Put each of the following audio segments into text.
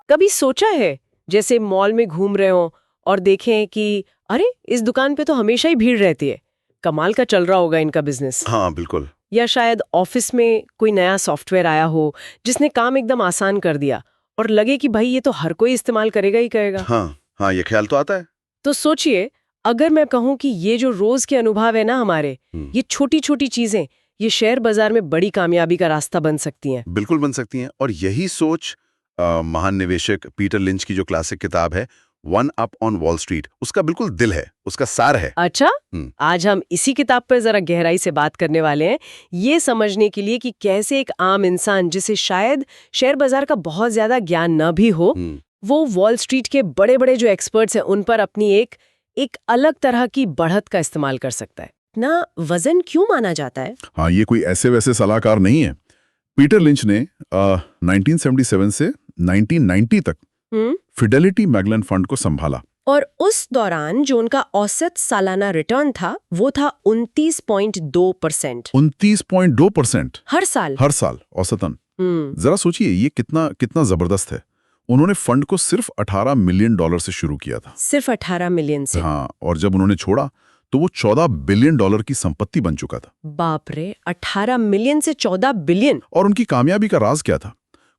कभी सोचा है जैसे मॉल में घूम रहे हो और देखें कि अरे इस दुकान पे तो हमेशा ही भीड़ रहती है, कमाल का चल रहा होगा इनका बिजनेस। हाँ बिल्कुल। या शायद ऑफिस में कोई नया सॉफ्टवेयर आया हो जिसने काम एकदम आसान कर दिया और लगे कि भाई ये तो हर कोई इस्तेमाल करेगा ही करेगा। हाँ हाँ, ये ख्याल तो आता है। तो सोचिए, अगर मैं कहूँ कि ये जो रोज के अनुभव है ना हमारे, ये छोटी छोटी चीजें ये शेयर बाजार में बड़ी कामयाबी का रास्ता बन सकती हैं। बिल्कुल बन सकती हैं। और यही सोच महान निवेशक पीटर लिंच की जो क्लासिक किताब है one up on wall street, उसका बिल्कुल दिल है, उसका सार है। अच्छा, आज हम इसी किताब पर जरा गहराई से बात करने वाले हैं, ये समझने के लिए कि कैसे एक आम इंसान जिसे शायद शेयर बाजार का बहुत ज्यादा ज्ञान न भी हो, वो वॉल स्ट्रीट के बड़े बड़े जो एक्सपर्ट्स हैं उन पर अपनी एक अलग तरह की बढ़त का इस्तेमाल कर सकता है ना। वजन क्यों माना जाता है? हाँ, ये कोई ऐसे वैसे सलाहकार नहीं है। पीटर लिंच ने 1977 से 1990 तक फिडेलिटी मैगलन फंड को संभाला। और उस दौरान जो उनका औसत सालाना रिटर्न था वो था 29.2%। 29.2% हर साल औसतन। जरा सोचिए ये कितना जबरदस्त है। उन्होंने फंड को सिर्फ $18 मिलियन से शुरू किया था। सिर्फ 18 मिलियन से? हाँ, और जब उन्होंने छोड़ा तो वो $14 बिलियन की संपत्ति बन चुका था। बाप रे, 18 मिलियन से 14 बिलियन। और उनकी कामयाबी का राज क्या था?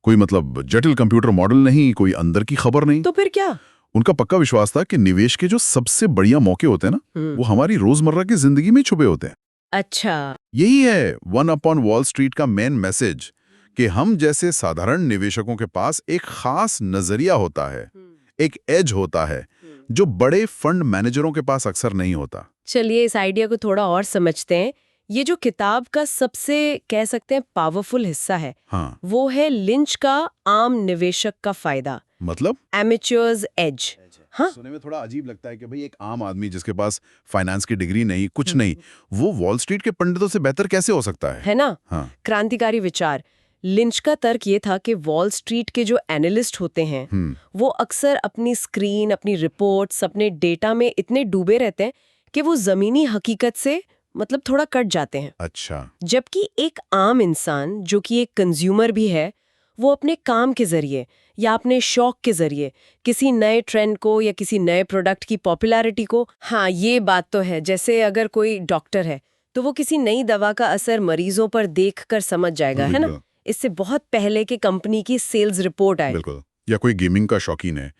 कोई मतलब जटिल कंप्यूटर मॉडल नहीं, कोई अंदर की खबर नहीं। तो फिर क्या? उनका पक्का विश्वास था कि निवेश के जो सबसे बढ़िया मौके होते हैं ना, वो हमारी रोजमर्रा की जिंदगी में छुपे होते हैं। अच्छा, यही है वन अपॉन वॉल स्ट्रीट का मेन मैसेज, कि हम जैसे साधारण निवेशकों के पास एक खास नजरिया होता है, एक एज होता है, जो बड़े फंड मैनेजरों के पास अक्सर नहीं होता। चलिए इस आइडिया को थोड़ा और समझते हैं। ये जो किताब का सबसे कह सकते हैं पावरफुल हिस्सा है, हाँ, वो है लिंच का आम निवेशक का फायदा, मतलब एमेच्योर्स एज। हाँ, सुनने में थोड़ा अजीब लगता है कि भाई एक आम आदमी जिसके पास फाइनेंस की डिग्री नहीं, कुछ नहीं, वो वॉल स्ट्रीट के पंडितों से बेहतर कैसे हो सकता है ना? हाँ। क्रांतिकारी विचार। लिंच का तर्क ये था कि वॉल स्ट्रीट के जो एनालिस्ट होते हैं वो अक्सर अपनी स्क्रीन, अपनी रिपोर्ट्स, अपने डेटा में इतने डूबे रहते हैं कि वो जमीनी हकीकत से मतलब थोड़ा कट जाते हैं। अच्छा। जबकि एक आम इंसान जो कि एक कंज्यूमर भी है, वो अपने काम के जरिए या अपने शौक के जरिए किसी नए ट्रेंड को या किसी नए प्रोडक्ट की पॉपुलैरिटी को, हाँ ये बात तो है, जैसे अगर कोई डॉक्टर है तो वो किसी नई दवा का असर मरीजों पर देखकर समझ जाएगा, है ना, इससे बहुत पहले कि कंपनी की सेल्स रिपोर्ट आए। बिल्कुल। या कोई गेमिंग का शौकीन है,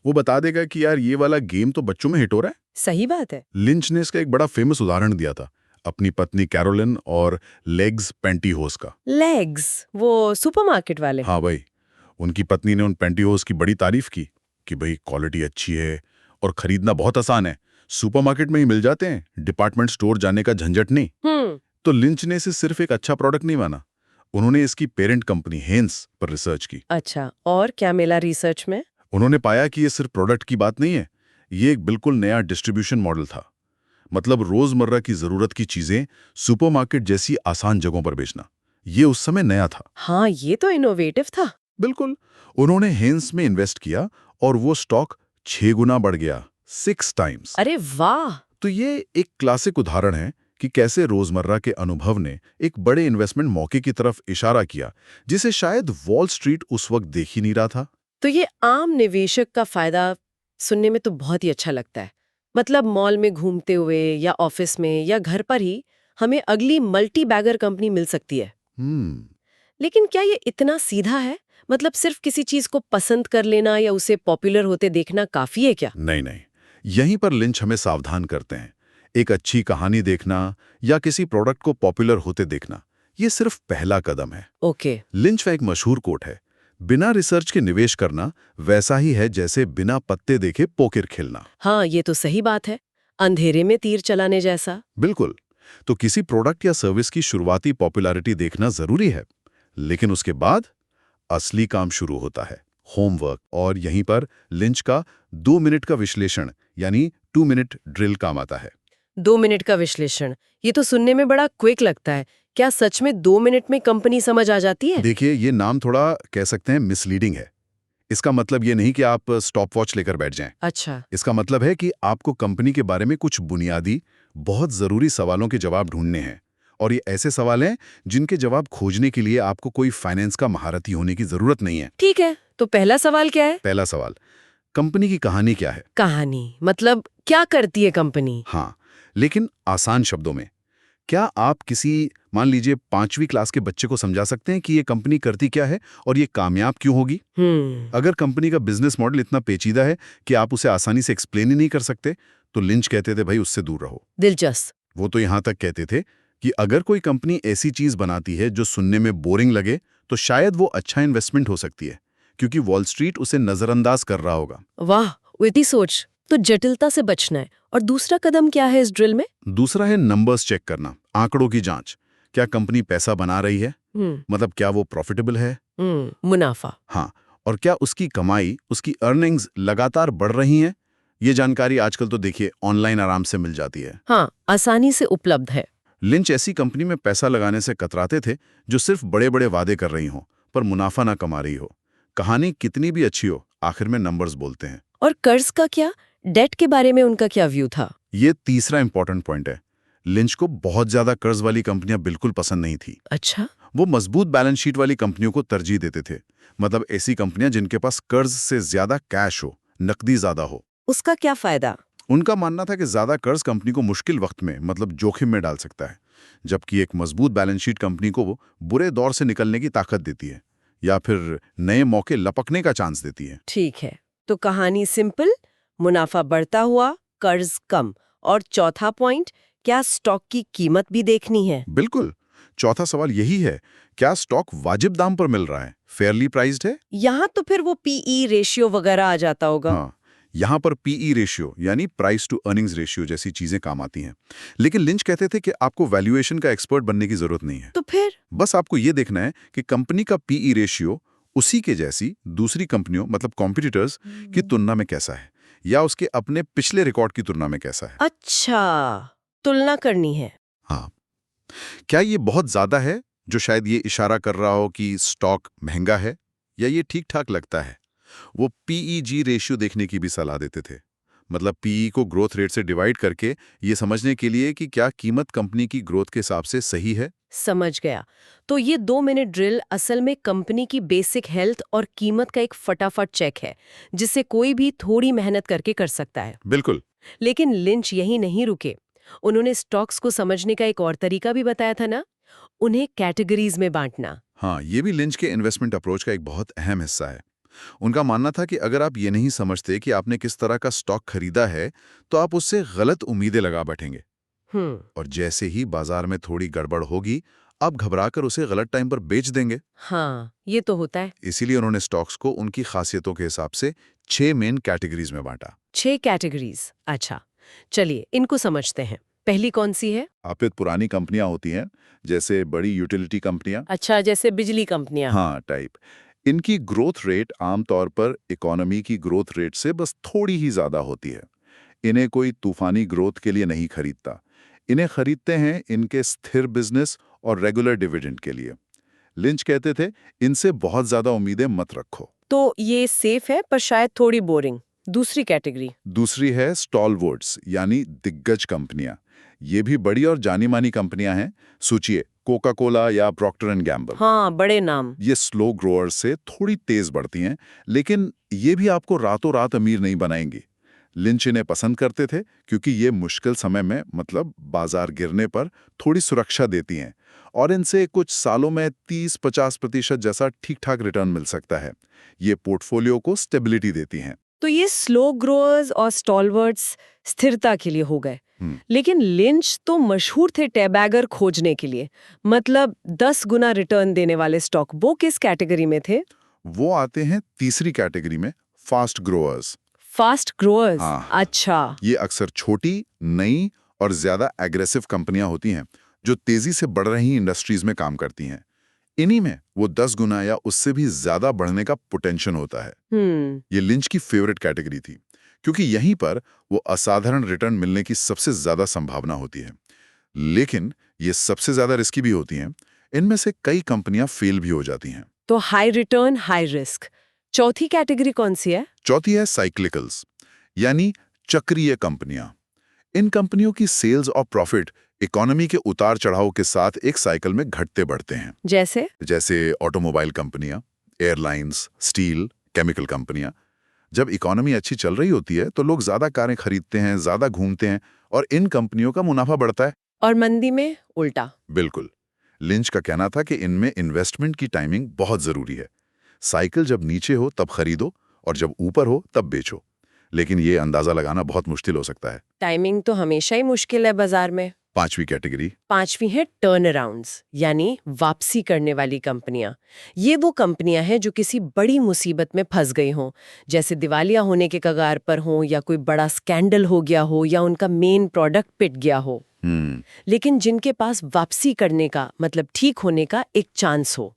वो बता देगा कि यार ये वाला गेम तो बच्चों में हिट हो रहा है। सही बात है। लिंच ने इसका एक बड़ा फेमस उदाहरण दिया था, अपनी पत्नी कैरोलिन और लेग्स पैंटीहोस का। लेग्स, वो सुपरमार्केट वाले? हाँ भाई, उनकी पत्नी ने उन पैंटीहोस की बड़ी तारीफ की कि भाई क्वालिटी अच्छी है और खरीदना बहुत आसान है, सुपरमार्केट में ही मिल जाते हैं, डिपार्टमेंट स्टोर जाने का झंझट नहीं। तो लिंच ने इसे सिर्फ एक अच्छा प्रोडक्ट नहीं माना, उन्होंने इसकी पेरेंट कंपनी हेंस पर रिसर्च की। अच्छा, और क्या मिला रिसर्च में? उन्होंने पाया कि ये सिर्फ प्रोडक्ट की बात नहीं है, ये एक बिल्कुल नया डिस्ट्रीब्यूशन मॉडल था। मतलब रोजमर्रा की जरूरत की चीजें सुपरमार्केट जैसी आसान जगहों पर बेचना, ये उस समय नया था। हाँ, ये तो इनोवेटिव था। बिल्कुल। उन्होंने हेंस में इन्वेस्ट किया और वो स्टॉक 6 गुना बढ़ गया, 6 टाइम्स। अरे वाह! तो ये एक क्लासिक उदाहरण है कि कैसे रोजमर्रा के अनुभव ने एक बड़े इन्वेस्टमेंट मौके की तरफ इशारा किया, जिसे शायद वॉल स्ट्रीट उस वक्त देख ही नहीं रहा था। तो ये आम निवेशक का फायदा सुनने में तो बहुत ही अच्छा लगता है। मतलब मॉल में घूमते हुए या ऑफिस में या घर पर ही हमें अगली मल्टी बैगर कंपनी मिल सकती है। लेकिन क्या ये इतना सीधा है? मतलब सिर्फ किसी चीज को पसंद कर लेना या उसे पॉपुलर होते देखना काफी है क्या? नहीं, यहीं पर लिंच हमें सावधान करते हैं। एक अच्छी कहानी देखना या किसी प्रोडक्ट को पॉपुलर होते देखना, ये सिर्फ पहला कदम है। ओके। लिंच का एक मशहूर कोट है, बिना रिसर्च के निवेश करना वैसा ही है जैसे बिना पत्ते देखे पोकर खेलना। हाँ, ये तो सही बात है, अंधेरे में तीर चलाने जैसा। बिल्कुल। तो किसी प्रोडक्ट या सर्विस की शुरुआती पॉपुलैरिटी देखना जरूरी है, लेकिन उसके बाद असली काम शुरू होता है, होमवर्क। और यहीं पर लिंच का 2 मिनट का विश्लेषण यानी 2 मिनट ड्रिल काम आता है। 2 मिनट का विश्लेषण, ये तो सुनने में बड़ा क्विक लगता है। क्या सच में 2 मिनट में कंपनी समझ आ जाती है? देखिए, ये नाम थोड़ा कह सकते हैं मिसलीडिंग है। इसका मतलब ये नहीं कि आप स्टॉप वॉच लेकर बैठ जाएं। अच्छा। इसका मतलब है कि आपको कंपनी के बारे में कुछ बुनियादी, बहुत जरूरी सवालों के जवाब ढूंढने हैं। और ये ऐसे सवाल हैं जिनके जवाब खोजने के लिए आपको कोई फाइनेंस का महारथी होने की जरूरत नहीं है। ठीक है, तो पहला सवाल क्या है? पहला सवाल, कंपनी की कहानी क्या है? कहानी मतलब क्या करती है कंपनी? हाँ, लेकिन आसान शब्दों में। क्या आप किसी, मान लीजिए 5वीं क्लास के बच्चे को समझा सकते हैं कि ये कंपनी करती क्या है और ये कामयाब क्यों होगी? अगर कंपनी का बिजनेस मॉडल इतना पेचीदा है कि आप उसे आसानी से एक्सप्लेन ही नहीं कर सकते, तो लिंच कहते थे भाई उससे दूर रहो। दिलचस्प। वो तो यहाँ तक कहते थे कि अगर कोई कंपनी ऐसी चीज बनाती है जो सुनने में बोरिंग लगे, तो शायद वो अच्छा इन्वेस्टमेंट हो सकती है, क्योंकि वॉल स्ट्रीट उसे नजरअंदाज कर रहा होगा। वाह, वैसी सोच। तो जटिलता से बचना है। और दूसरा कदम क्या है इस ड्रिल में? दूसरा है नंबर्स चेक करना, आंकड़ों की जांच। क्या कंपनी पैसा बना रही है? मतलब क्या वो प्रॉफिटेबल है? मुनाफा। हाँ, और क्या उसकी कमाई, उसकी अर्निंग्स लगातार बढ़ रही हैं? ये जानकारी आजकल तो देखिए ऑनलाइन आराम से मिल जाती है। हाँ, आसानी से उपलब्ध है। लिंच ऐसी कंपनी में पैसा लगाने से कतराते थे जो सिर्फ बड़े बड़े वादे कर रही हो पर मुनाफा ना कमा रही हो। कहानी कितनी भी अच्छी हो, आखिर में नंबर्स बोलते हैं। और कर्ज का क्या? डेट के बारे में उनका क्या व्यू था? ये तीसरा इंपॉर्टेंट पॉइंट है। लिंच को बहुत ज्यादा कर्ज वाली कंपनियां बिल्कुल पसंद नहीं थी। अच्छा। वो मजबूत बैलेंस शीट वाली कंपनियों को तरजीह देते थे। मतलब ऐसी कंपनियां जिनके पास कर्ज से ज्यादा कैश हो, नकदी ज्यादा हो। उसका क्या फायदा? उनका मानना था कि ज्यादा कर्ज कंपनी को मुश्किल वक्त में, मतलब जोखिम में डाल सकता है, जबकि एक मजबूत बैलेंस शीट कंपनी को वो बुरे दौर से निकलने की ताकत देती है या फिर नए मौके लपकने का चांस देती है। ठीक है, तो कहानी सिंपल, मुनाफा बढ़ता हुआ, कर्ज कम। और चौथा पॉइंट, क्या स्टॉक की कीमत भी देखनी है? बिल्कुल, चौथा सवाल यही है, क्या स्टॉक वाजिब दाम पर मिल रहा है, फेयरली प्राइस्ड है? यहाँ तो फिर वो पीई रेशियो वगैरह आ जाता होगा। हाँ, यहाँ पर पीई रेशियो यानी प्राइस टू अर्निंग्स रेशियो जैसी चीजें काम आती हैं। लेकिन लिंच कहते थे कि आपको वैल्यूएशन का एक्सपर्ट बनने की जरूरत नहीं है। तो फिर? बस आपको ये देखना है कि कंपनी का पीई रेशियो उसी के जैसी दूसरी कंपनियों, मतलब कॉम्पिटिटर्स की तुलना में कैसा है, या उसके अपने पिछले रिकॉर्ड की तुलना में कैसा है। अच्छा, तुलना करनी है। हाँ, क्या ये बहुत ज्यादा है, जो शायद ये इशारा कर रहा हो कि स्टॉक महंगा है, या ये ठीक ठाक लगता है? वो पीईजी रेशियो देखने की भी सलाह देते थे। मतलब पीई को ग्रोथ रेट से डिवाइड करके ये समझने के लिए कि क्या कीमत कंपनी की ग्रोथ के हिसाब से सही है। समझ गया। तो ये 2 मिनट ड्रिल असल में कंपनी की बेसिक हेल्थ और कीमत का एक फटाफट चेक है, जिसे कोई भी थोड़ी मेहनत करके कर सकता है। बिल्कुल। लेकिन लिंच यही नहीं रुके। उन्होंने स्टॉक्स को समझने का एक और तरीका भी बताया था ना, उन्हें कैटेगरीज में बांटना। हाँ, ये भी लिंच के इन्वेस्टमेंट अप्रोच का एक बहुत अहम हिस्सा है। उनका मानना था कि अगर आप ये नहीं समझते कि आपने किस तरह का स्टॉक खरीदा है, तो आप उससे गलत उम्मीदें लगा बैठेंगे। और जैसे ही बाजार में थोड़ी गड़बड़ होगी, आप घबराकर उसे गलत टाइम पर बेच देंगे। हाँ, ये तो होता है। इसीलिए उन्होंने स्टॉक्स को उनकी खासियतों के हिसाब से 6 मेन कैटेगरीज में बांटा। 6 कैटेगरीज। अच्छा, चलिए इनको समझते हैं। पहली कौन सी है? आप पुरानी कंपनियां होती हैं, जैसे बड़ी यूटिलिटी कंपनियां। अच्छा, जैसे बिजली कंपनियां। हाँ, टाइप। इनकी ग्रोथ रेट आमतौर पर इकोनॉमी की ग्रोथ रेट से बस थोड़ी ही ज्यादा होती है। इन्हें कोई तूफानी ग्रोथ के लिए नहीं खरीदता। इन्हें खरीदते हैं इनके स्थिर बिजनेस और रेगुलर डिविडेंड के लिए। लिंच कहते थे, इनसे बहुत ज्यादा उम्मीदें मत रखो। तो ये सेफ है पर शायद थोड़ी बोरिंग। दूसरी कैटेगरी? दूसरी है स्टॉलवर्ड्स यानी दिग्गज कंपनियां। ये भी बड़ी और जानी मानी कंपनियां हैं। सोचिए कोका कोला या प्रॉक्टर एंड गैम्बल। हाँ, बड़े नाम। ये स्लो ग्रोअर्स से थोड़ी तेज बढ़ती हैं, लेकिन ये भी आपको रातों रात अमीर नहीं बनाएंगी। लिंच इन्हें पसंद करते थे क्योंकि ये मुश्किल समय में, मतलब बाजार गिरने पर, थोड़ी सुरक्षा देती हैं और इनसे कुछ सालों में 30-50% जैसा ठीक ठाक रिटर्न मिल सकता है। ये पोर्टफोलियो को स्टेबिलिटी देती हैं। तो ये स्लो ग्रोअर्स और स्टॉलवर्ड्स स्थिरता के लिए हो गए। लेकिन लिंच तो मशहूर थे टैबैगर खोजने के लिए, मतलब 10 गुना रिटर्न देने वाले स्टॉक। वो किस कैटेगरी में थे? वो आते हैं तीसरी कैटेगरी में, फास्ट ग्रोअर्स। Fast growers? हाँ। अच्छा। ये अक्सर छोटी, नई और ज्यादा एग्रेसिव कंपनियां होती हैं जो तेजी से बढ़ रही इंडस्ट्रीज में काम करती हैं। इन्हीं में वो 10 गुना या उससे भी ज्यादा बढ़ने का पोटेंशियल होता है। ये लिंच की फेवरेट कैटेगरी थी क्योंकि यहीं पर वो असाधारण रिटर्न मिलने की सबसे ज्यादा संभावना होती है। लेकिन ये सबसे ज्यादा रिस्की भी होती हैं। इनमें से कई कंपनियां फेल भी हो जाती हैं। तो हाई रिटर्न हाई रिस्क। चौथी कैटेगरी कौन सी है? चौथी है साइक्लिकल्स यानी चक्रीय कंपनियां। इन कंपनियों की सेल्स और प्रॉफिट इकोनॉमी के उतार चढ़ाव के साथ एक साइकिल में घटते बढ़ते हैं। जैसे ऑटोमोबाइल कंपनियां, एयरलाइंस, स्टील, केमिकल कंपनियां। जब इकोनॉमी अच्छी चल रही होती है तो लोग ज्यादा कारें खरीदते हैं, ज्यादा घूमते हैं और इन कंपनियों का मुनाफा बढ़ता है। और मंदी में उल्टा। बिल्कुल। लिंच का कहना था कि इनमें इन्वेस्टमेंट की टाइमिंग बहुत जरूरी है। साइकिल जब नीचे हो तब खरीदो और जब ऊपर हो तब बेचो। लेकिन ये अंदाजा लगाना बहुत मुश्किल हो सकता है। टाइमिंग तो हमेशा ही मुश्किल है बाजार में। 5वीं कैटेगरी। 5वीं है टर्न अराउंड्स, यानी वापसी करने वाली कंपनियां। ये वो कंपनियां हैं जो किसी बड़ी मुसीबत में फंस गई हों, जैसे दिवालिया होने के कगार पर हों या कोई बड़ा स्कैंडल हो गया हो या उनका मेन प्रोडक्ट पिट गया हो, लेकिन जिनके पास वापसी करने का मतलब ठीक होने का एक चांस हो।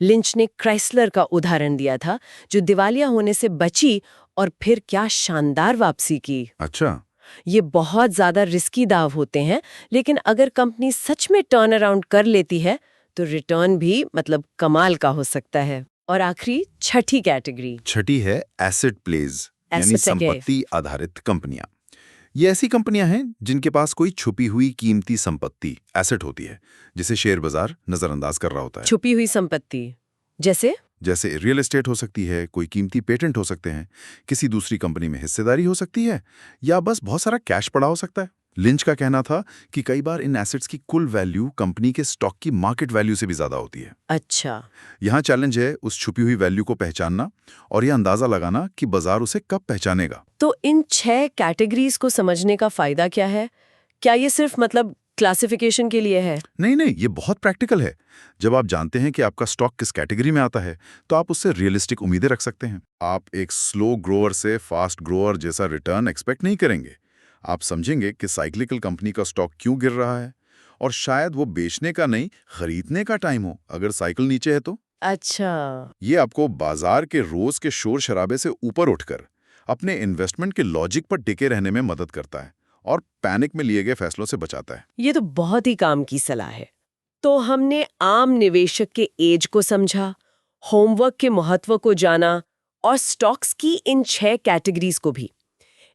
लिंच ने क्राइसलर का उदाहरण दिया था, जो दिवालिया होने से बची और फिर क्या शानदार वापसी की। अच्छा। ये बहुत ज्यादा रिस्की दाव होते हैं, लेकिन अगर कंपनी सच में टर्न अराउंड कर लेती है तो रिटर्न भी मतलब कमाल का हो सकता है। और आखिरी छठी कैटेगरी। छठी है एसेट प्लेज, यानी Asset है। संपत्ति आधारित कंपनियां। ये ऐसी कंपनियां हैं जिनके पास कोई छुपी हुई कीमती संपत्ति एसेट होती है, जिसे शेयर बाजार नजरअंदाज कर रहा होता है। छुपी हुई संपत्ति जैसे रियल एस्टेट हो सकती है, कोई कीमती पेटेंट हो सकते हैं, किसी दूसरी कंपनी में हिस्सेदारी हो सकती है, या बस बहुत सारा कैश पड़ा हो सकता है। लिंच का कहना था कि कई बार इन एसेट्स की कुल वैल्यू कंपनी के स्टॉक की मार्केट वैल्यू से भी ज्यादा होती है। अच्छा। यहाँ चैलेंज है उस छुपी हुई वैल्यू को पहचानना और यह अंदाजा लगाना कि बाजार उसे कब पहचानेगा। तो इन 6 कैटेगरीज को समझने का फायदा क्या है? क्या ये सिर्फ मतलब क्लासिफिकेशन के लिए है? नहीं, ये बहुत प्रैक्टिकल है। जब आप जानते हैं कि आपका स्टॉक किस कैटेगरी में आता है, तो आप उससे रियलिस्टिक उम्मीदें रख सकते हैं। आप एक स्लो ग्रोअर से फास्ट ग्रोअर जैसा रिटर्न एक्सपेक्ट नहीं करेंगे। आप समझेंगे कि साइक्लिकल कंपनी का स्टॉक क्यों गिर रहा है, और शायद वो बेचने का नहीं, खरीदने का टाइम हो अगर साइकिल नीचे है तो। अच्छा। ये आपको बाजार के रोज के शोर शराबे से ऊपर उठकर अपने इन्वेस्टमेंट के लॉजिक पर टिके रहने में मदद करता है और पैनिक में लिए गए फैसलों से बचाता है। ये तो बहुत ही काम की सलाह है। तो हमने आम निवेशक के एज को समझा, होमवर्क के महत्व को जाना और स्टॉक्स की इन 6 कैटेगरीज को भी।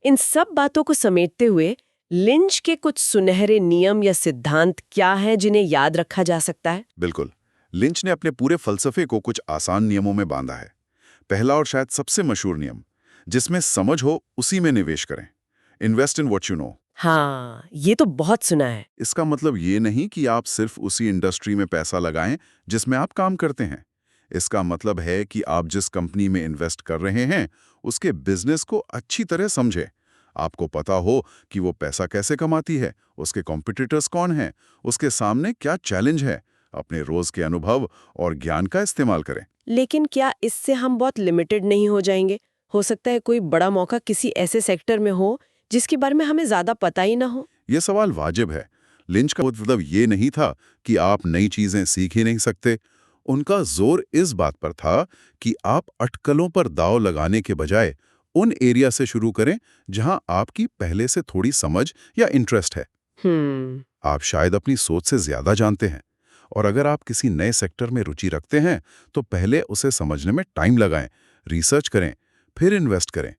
इन सब बातों को समेटते हुए लिंच के कुछ सुनहरे नियम या सिद्धांत क्या हैं जिन्हें याद रखा जा सकता है? बिल्कुल। लिंच ने अपने पूरे फलसफे को कुछ आसान नियमों में बांधा है। पहला और शायद सबसे मशहूर नियम, जिसमें समझ हो उसी में निवेश करें। Invest in what you know. हाँ, ये तो बहुत सुना है। इसका मतलब ये नहीं कि आप सिर्फ उसी इंडस्ट्री में पैसा लगाएं जिसमें आप काम करते हैं। इसका मतलब है कि आप जिस कंपनी में इन्वेस्ट कर रहे हैं उसके बिजनेस को अच्छी तरह समझें। आपको पता हो कि वो पैसा कैसे कमाती है, उसके कॉम्पिटिटर्स कौन हैं, उसके सामने क्या चैलेंज है। अपने रोज के अनुभव और ज्ञान का इस्तेमाल करें। लेकिन क्या इससे हम बहुत लिमिटेड नहीं हो जाएंगे? हो सकता है कोई बड़ा मौका किसी ऐसे सेक्टर में हो जिसके बारे में हमें ज्यादा पता ही ना हो। यह सवाल वाजिब है। लिंच का मतलब ये नहीं था कि आप नई चीजें सीख ही नहीं सकते। उनका जोर इस बात पर था कि आप अटकलों पर दांव लगाने के बजाय उन एरिया से शुरू करें जहां आपकी पहले से थोड़ी समझ या इंटरेस्ट है। आप शायद अपनी सोच से ज्यादा जानते हैं, और अगर आप किसी नए सेक्टर में रुचि रखते हैं तो पहले उसे समझने में टाइम लगाएं, रिसर्च करें, फिर इन्वेस्ट करें।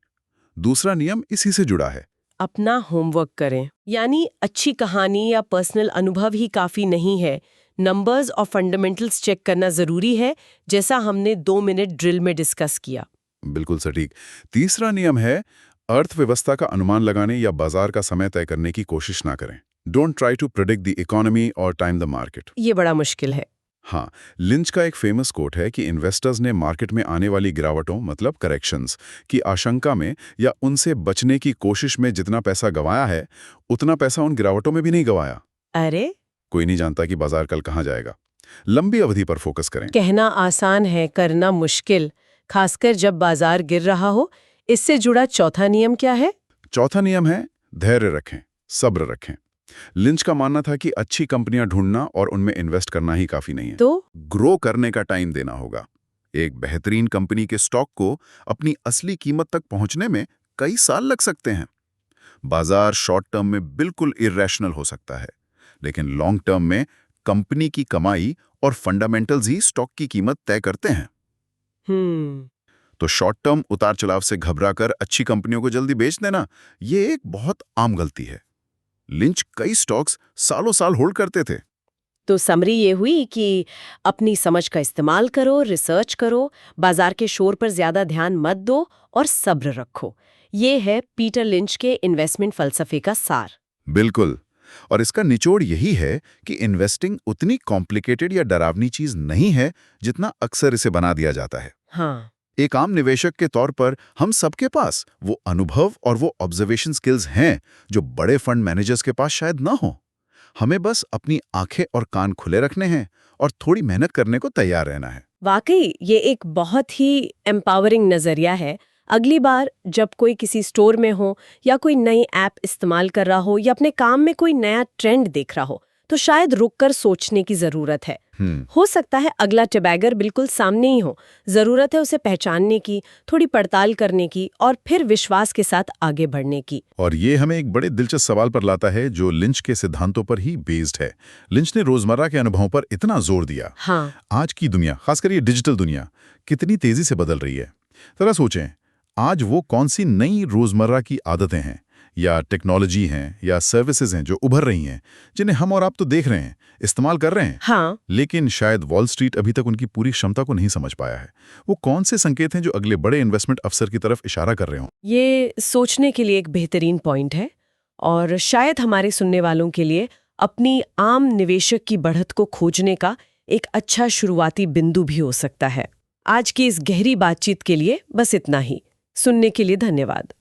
दूसरा नियम इसी से जुड़ा है। अपना होमवर्क करें, यानी अच्छी कहानी या पर्सनल अनुभव ही काफी नहीं है। नंबर्स और फंडामेंटल्स चेक करना जरूरी है, जैसा हमने 2 मिनट ड्रिल में डिस्कस किया। बिल्कुल सटीक। तीसरा नियम है, अर्थव्यवस्था का अनुमान लगाने या बाजार का समय तय करने की कोशिश ना करें। Don't try to predict the economy और टाइम द मार्केट। ये बड़ा मुश्किल है। हाँ, लिंच का एक फेमस कोट है कि इन्वेस्टर्स ने मार्केट में आने वाली गिरावटों मतलब करेक्शंस की आशंका में या उनसे बचने की कोशिश में जितना पैसा गंवाया है, उतना पैसा उन गिरावटों में भी नहीं गंवाया। अरे, कोई नहीं जानता कि बाजार कल कहाँ जाएगा। लंबी अवधि पर फोकस करें। कहना आसान है, करना मुश्किल, खासकर जब बाजार गिर रहा हो। इससे जुड़ा चौथा नियम क्या है? चौथा नियम है, धैर्य रखें, सब्र रखें। लिंच का मानना था कि अच्छी कंपनियां ढूंढना और उनमें इन्वेस्ट करना ही काफी नहीं है, तो ग्रो करने का टाइम देना होगा। एक बेहतरीन कंपनी के स्टॉक को अपनी असली कीमत तक पहुंचने में कई साल लग सकते हैं। बाजार शॉर्ट टर्म में बिल्कुल इरेशनल हो सकता है, लेकिन लॉन्ग टर्म में कंपनी की कमाई और फंडामेंटल्स ही स्टॉक की कीमत तय करते हैं। तो शॉर्ट टर्म उतार चढ़ाव से घबराकर अच्छी कंपनियों को जल्दी बेच देना, ये एक बहुत आम गलती है। लिंच कई स्टॉक्स सालों साल होल्ड करते थे। तो समरी ये हुई कि अपनी समझ का इस्तेमाल करो, रिसर्च करो, बाजार के शोर पर ज्यादा ध्यान मत दो और सब्र रखो। ये है पीटर लिंच के इन्वेस्टमेंट फलसफे का सार। बिल्कुल। और इसका निचोड़ यही है कि इन्वेस्टिंग उतनी कॉम्प्लिकेटेड या डरावनी चीज नहीं है जितना अक्सर इसे बना दिया जाता है। हाँ, एक आम निवेशक के तौर पर हम सबके पास वो अनुभव और वो ऑब्जर्वेशन स्किल्स हैं जो बड़े फंड मैनेजर्स के पास शायद ना हो। हमें बस अपनी आंखें और कान खुले रखने हैं और थोड़ी मेहनत करने को तैयार रहना है। वाकई ये एक बहुत ही एम्पावरिंग नजरिया है। अगली बार जब कोई किसी स्टोर में हो या कोई नई ऐप इस्तेमाल कर रहा हो या अपने काम में कोई नया ट्रेंड देख रहा हो, तो शायद रुककर सोचने की जरूरत है। हो सकता है अगला टबैगर बिल्कुल सामने ही हो। जरूरत है उसे पहचानने की, थोड़ी पड़ताल करने की और फिर विश्वास के साथ आगे बढ़ने की। और ये हमें एक बड़े दिलचस्प सवाल पर लाता है जो लिंच के सिद्धांतों पर ही बेस्ड है। लिंच ने रोजमर्रा के अनुभवों पर इतना जोर दिया। हाँ, आज की दुनिया, खासकर ये डिजिटल दुनिया, कितनी तेजी से बदल रही है। जरा सोचें, आज वो कौन सी नई रोजमर्रा की आदतें हैं या टेक्नोलॉजी हैं या सर्विसेज हैं जो उभर रही हैं, जिन्हें हम और आप तो देख रहे हैं, इस्तेमाल कर रहे हैं। हाँ, लेकिन शायद वॉल स्ट्रीट अभी तक उनकी पूरी क्षमता को नहीं समझ पाया है। वो कौन से संकेत हैं जो अगले बड़े इन्वेस्टमेंट अफसर की तरफ इशारा कर रहे हों? ये सोचने के लिए एक बेहतरीन पॉइंट है और शायद हमारे सुनने वालों के लिए अपनी आम निवेशक की बढ़त को खोजने का एक अच्छा शुरुआती बिंदु भी हो सकता है। आज की इस गहरी बातचीत के लिए बस इतना ही। सुनने के लिए धन्यवाद।